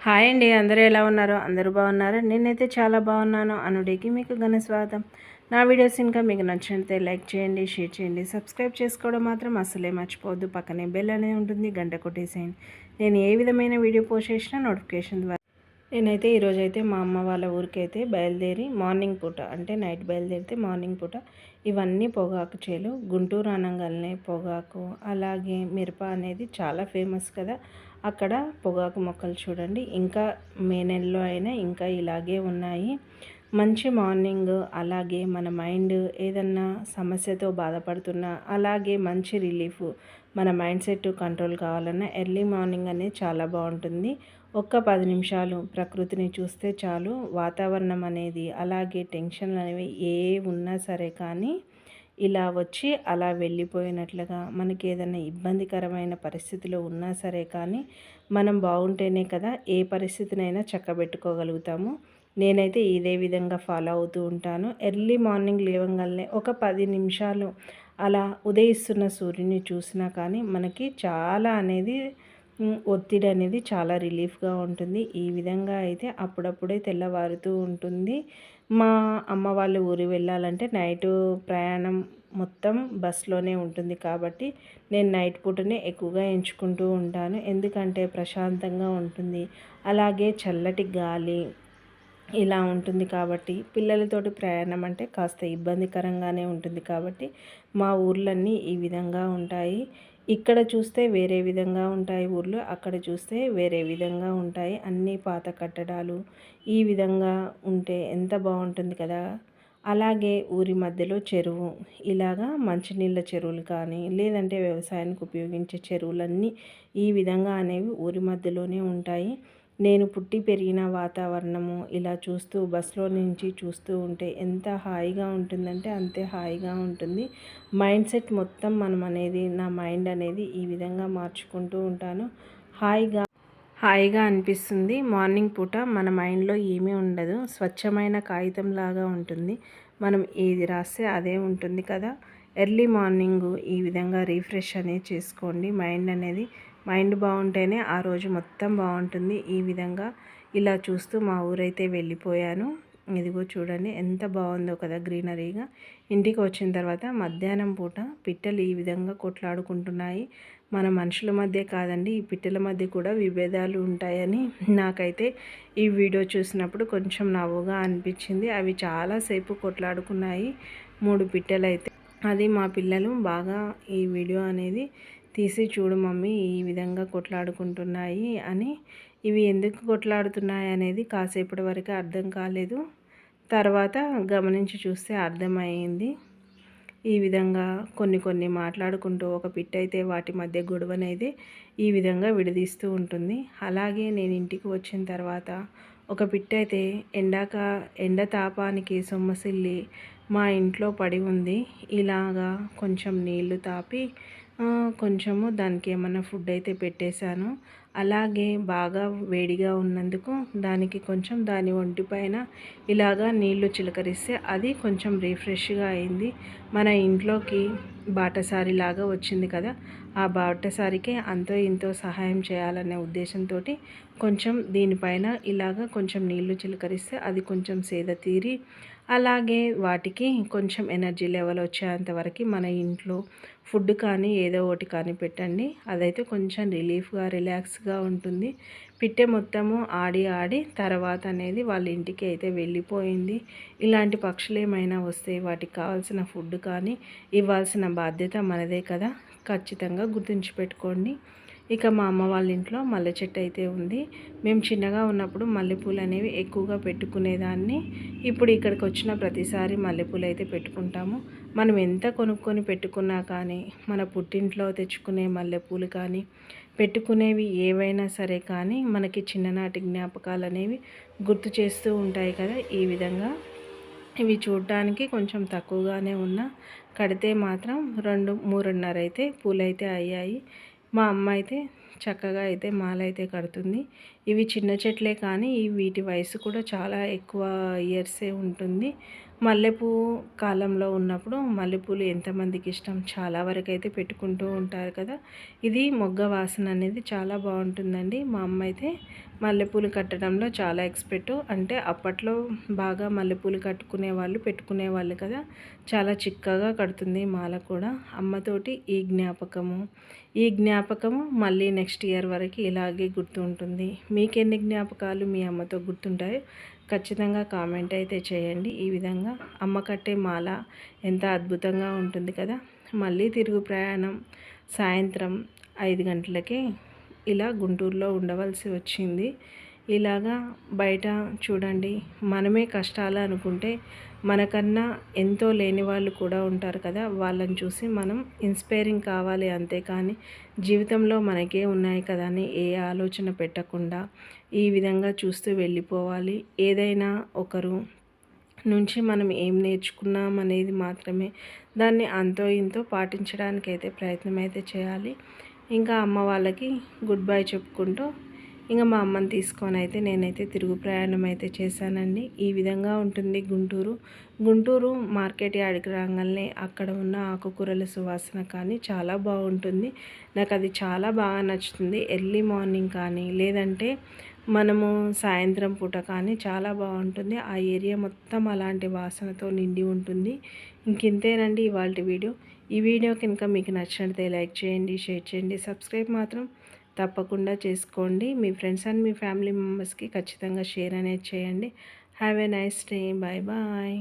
Hi అండి, అందరూ ఎలా ఉన్నారు? అందరూ బాగున్నారా? నేనైతే చాలా బాగున్నాను. అనుడికి మీకు ఘన స్వాగతం. నా వీడియోస్ ఇంకా మీకు నచ్చినట్లయితే లైక్ చేయండి, షేర్ చేయండి, సబ్స్క్రైబ్ చేసుకోవడం మాత్రం అస్సలే మర్చిపోవద్దు. పక్కనే బెల్ అనేది ఉంటుంది, గంట కొట్టేసేయండి. నేను ఏ విధమైన వీడియో పోస్ట్ చేసినా నోటిఫికేషన్ ద్వారా. నేనైతే ఈరోజైతే మా అమ్మ వాళ్ళ ఊరికైతే బయలుదేరి మార్నింగ్ పూట, అంటే నైట్ బయలుదేరితే మార్నింగ్ పూట ఇవన్నీ పొగాకు చేలు. గుంటూరు అనగానే పొగాకు, అలాగే మిరప అనేది చాలా ఫేమస్ కదా. అక్కడ పొగాకు మొక్కలు చూడండి, ఇంకా మే నెలలో అయినా ఇంకా ఇలాగే ఉన్నాయి. మంచి మార్నింగ్, అలాగే మన మైండ్ ఏదన్నా సమస్యతో బాధపడుతున్నా, అలాగే మంచి రిలీఫ్, మన మైండ్ సెట్ కంట్రోల్ కావాలన్నా ఎర్లీ మార్నింగ్ అనేది చాలా బాగుంటుంది. ఒక్క 10 నిమిషాలు ప్రకృతిని చూస్తే చాలు. వాతావరణం అనేది, అలాగే టెన్షన్లు అనేవి ఏ ఉన్నా సరే కానీ ఇలా వచ్చి అలా వెళ్ళిపోయినట్లుగా, మనకి ఏదైనా ఇబ్బందికరమైన పరిస్థితిలో ఉన్నా సరే కానీ మనం బాగుంటేనే కదా ఏ పరిస్థితినైనా చక్కబెట్టుకోగలుగుతాము. నేనైతే ఇదే విధంగా ఫాలో అవుతూ ఉంటాను. ఎర్లీ మార్నింగ్ లేవగానే ఒక 10 నిమిషాలు అలా ఉదయిస్తున్న సూర్యుని చూసినా కానీ మనకి చాలా అనేది ఒత్తిడి అనేది చాలా రిలీఫ్గా ఉంటుంది. ఈ విధంగా అయితే అప్పుడప్పుడే తెల్లవారుతూ ఉంటుంది. మా అమ్మ వాళ్ళు ఊరు వెళ్ళాలంటే నైటు ప్రయాణం మొత్తం బస్లోనే ఉంటుంది కాబట్టి నేను నైట్ పూటనే ఎక్కువగా ఎంచుకుంటూ ఉంటాను. ఎందుకంటే ప్రశాంతంగా ఉంటుంది, అలాగే చల్లటి గాలి ఇలా ఉంటుంది కాబట్టి. పిల్లలతోటి ప్రయాణం అంటే కాస్త ఇబ్బందికరంగానే ఉంటుంది కాబట్టి మా ఊర్లన్నీ ఈ విధంగా ఉంటాయి. ఇక్కడ చూస్తే వేరే విధంగా ఉంటాయి ఊర్లు, అక్కడ చూస్తే వేరే విధంగా ఉంటాయి. అన్నీ పాత కట్టడాలు ఈ విధంగా ఉంటే ఎంత బాగుంటుంది కదా. అలాగే ఊరి మధ్యలో చెరువు, ఇలాగా మంచినీళ్ళ చెరువులు కానీ లేదంటే వ్యవసాయానికి ఉపయోగించే చెరువులన్నీ ఈ విధంగా అనేవి ఊరి మధ్యలోనే ఉంటాయి. నేను పుట్టి పెరిగిన వాతావరణము ఇలా చూస్తూ బస్సులో నుంచి చూస్తూ ఉంటే ఎంత హాయిగా ఉంటుందంటే అంతే హాయిగా ఉంటుంది. మైండ్ సెట్ మొత్తం మనం అనేది, నా మైండ్ అనేది ఈ విధంగా మార్చుకుంటూ ఉంటాను. హాయిగా హాయిగా అనిపిస్తుంది. మార్నింగ్ పూట మన మైండ్లో ఏమీ ఉండదు, స్వచ్ఛమైన కాగితం లాగా ఉంటుంది. మనం ఏది రాస్తే అదే ఉంటుంది కదా. ఎర్లీ మార్నింగ్ ఈ విధంగా రిఫ్రెష్ అనేది చేసుకోండి. మైండ్ బాగుంటేనే ఆ రోజు మొత్తం బాగుంటుంది. ఈ విధంగా ఇలా చూస్తూ మా ఊరైతే వెళ్ళిపోయాను. ఇదిగో చూడండి ఎంత బాగుందో కదా గ్రీనరీగా. ఇంటికి వచ్చిన తర్వాత మధ్యాహ్నం పూట పిట్టలు ఈ విధంగా కొట్లాడుకుంటున్నాయి. మన మనుషుల మధ్య కాదండి, ఈ పిట్టల మధ్య కూడా విభేదాలు ఉంటాయని నాకైతే ఈ వీడియో చూసినప్పుడు కొంచెం నవ్వుగా అనిపించింది. అవి చాలాసేపు కొట్లాడుకున్నాయి, 3 పిట్టలు అయితే. అది మా పిల్లలు బాగా ఈ వీడియో అనేది తీసి చూడు మమ్మీ ఈ విధంగా కొట్లాడుకుంటున్నాయి అని. ఇవి ఎందుకు కొట్లాడుతున్నాయి అనేది కాసేపటి వరకు అర్థం కాలేదు, తర్వాత గమనించి చూస్తే అర్థమైంది. ఈ విధంగా కొన్ని మాట్లాడుకుంటూ ఒక పిట్ట అయితే వాటి మధ్య గొడవనైతే ఈ విధంగా విడదీస్తూ ఉంటుంది. అలాగే నేను ఇంటికి వచ్చిన తర్వాత ఒక పిట్ట అయితే ఎండ తాపానికి సొమ్మసిల్లి మా ఇంట్లో పడి ఉంది. ఇలాగా కొంచెం నీళ్లు తాపి కొంచెము దానికి ఏమన్నా ఫుడ్ అయితే పెట్టేశాను. అలాగే బాగా వేడిగా ఉన్నందుకు దానికి కొంచెం దాని ఒంటిపైన ఇలాగా నీళ్లు చిలకరిస్తే అది కొంచెం రిఫ్రెష్గా అయింది. మన ఇంట్లోకి బాటసారిలాగా వచ్చింది కదా, ఆ బాటసారికి అంతో ఇంతో సహాయం చేయాలనే ఉద్దేశంతో కొంచెం దీనిపైన ఇలాగా కొంచెం నీళ్లు చిలకరిస్తే అది కొంచెం సేద తీరి, అలాగే వాటికి కొంచెం ఎనర్జీ లెవెల్ వచ్చేంతవరకు మన ఇంట్లో ఫుడ్ కానీ ఏదో ఒకటి కానీ పెట్టండి. అదైతే కొంచెం రిలీఫ్గా రిలాక్స్గా ఉంటుంది. పిట్టె మొత్తము ఆడి తర్వాత అనేది వాళ్ళ ఇంటికి అయితే వెళ్ళిపోయింది. ఇలాంటి పక్షులు ఏమైనా వస్తే వాటికి కావాల్సిన ఫుడ్ కానీ ఇవ్వాల్సిన బాధ్యత మనదే కదా, ఖచ్చితంగా గుర్తుంచిపెట్టుకోండి. ఇక మా అమ్మ వాళ్ళ ఇంట్లో మల్లె చెట్టు అయితే ఉంది. మేము చిన్నగా ఉన్నప్పుడు మల్లెపూలు అనేవి ఎక్కువగా పెట్టుకునేదాన్ని. ఇప్పుడు ఇక్కడికి వచ్చిన ప్రతిసారి మల్లెపూలు అయితే పెట్టుకుంటాము. మనం ఎంత కొనుక్కొని పెట్టుకున్నా కానీ మన పుట్టింట్లో తెచ్చుకునే మల్లెపూలు కానీ పెట్టుకునేవి ఏవైనా సరే కానీ మనకి చిన్ననాటి జ్ఞాపకాలు అనేవి గుర్తు చేస్తూ ఉంటాయి కదా. ఈ విధంగా ఇవి చూడటానికి కొంచెం తక్కువగానే ఉన్నా కడితే మాత్రం 2-3.5 అయితే పూలైతే అయ్యాయి. మా అమ్మ అయితే చక్కగా అయితే మాలైతే కడుతుంది. ఇవి చిన్న చెట్లే కానీ వీటి వయసు కూడా చాలా ఎక్కువ ఇయర్సే ఉంటుంది. మల్లెపూ కాలంలో ఉన్నప్పుడు మల్లెపూలు ఎంతమందికి ఇష్టం, చాలా వరకు అయితే పెట్టుకుంటూ ఉంటారు కదా. ఇది మొగ్గ వాసన అనేది చాలా బాగుంటుందండి. మా అమ్మ అయితే మల్లెపూలు కట్టడంలో చాలా ఎక్స్పర్ట్. అంటే అప్పట్లో బాగా మల్లెపూలు కట్టుకునేవాళ్ళు, పెట్టుకునేవాళ్ళు కదా. చాలా చిక్కగా కడుతుంది మాల కూడా. అమ్మతోటి ఈ జ్ఞాపకము మళ్ళీ నెక్స్ట్ ఇయర్ వరకు ఇలాగే గుర్తుంటుంది. మీకెన్ని జ్ఞాపకాలు మీ అమ్మతో గుర్తుంటాయో ఖచ్చితంగా కామెంట్ అయితే చేయండి. ఈ విధంగా అమ్మ కట్టే మాల ఎంత అద్భుతంగా ఉంటుంది కదా. మళ్ళీ తిరుగు ప్రయాణం సాయంత్రం 5 గంటలకి ఇలా గుంటూరులో ఉండవలసి వచ్చింది. ఇలాగా బయట చూడండి, మనమే కష్టాలు అనుకుంటే మనకన్నా ఎంతో లేని వాళ్ళు కూడా ఉంటారు కదా. వాళ్ళని చూసి మనం ఇన్స్పైరింగ్ కావాలి, అంతేకాని జీవితంలో మనకే ఉన్నాయి కదా అని ఏ ఆలోచన పెట్టకుండా ఈ విధంగా చూస్తూ వెళ్ళిపోవాలి. ఏదైనా ఒకరు నుంచి మనం ఏం నేర్చుకున్నాం అనేది మాత్రమే దాన్ని అంతో ఇంతో పాటించడానికైతే ప్రయత్నం అయితే చేయాలి. ఇంకా అమ్మ వాళ్ళకి గుడ్ బై చెప్పుకుంటూ ఇంకా మా అమ్మని తీసుకొని అయితే నేనైతే తిరుగు ప్రయాణం అయితే చేశానండి. ఈ విధంగా ఉంటుంది గుంటూరు మార్కెట్ యార్డ్కి రాగానే అక్కడ ఉన్న ఆకుకూరల సువాసన కానీ చాలా బాగుంటుంది. నాకు అది చాలా బాగా నచ్చుతుంది. ఎర్లీ మార్నింగ్ కానీ లేదంటే మనము సాయంత్రం పూట కానీ చాలా బాగుంటుంది. ఆ ఏరియా మొత్తం అలాంటి వాసనతో నిండి ఉంటుంది. ఇంకింతేనండి ఇవాల్టి వీడియో. ఈ వీడియో కనుక మీకు నచ్చినట్లయితే లైక్ చేయండి, షేర్ చేయండి, సబ్స్క్రైబ్ మాత్రం తప్పకుండా చేసుకోండి. మీ ఫ్రెండ్స్ అండ్ మీ ఫ్యామిలీ మెంబర్స్కి ఖచ్చితంగా షేర్ అనేది చేయండి. Have a nice day. Bye bye.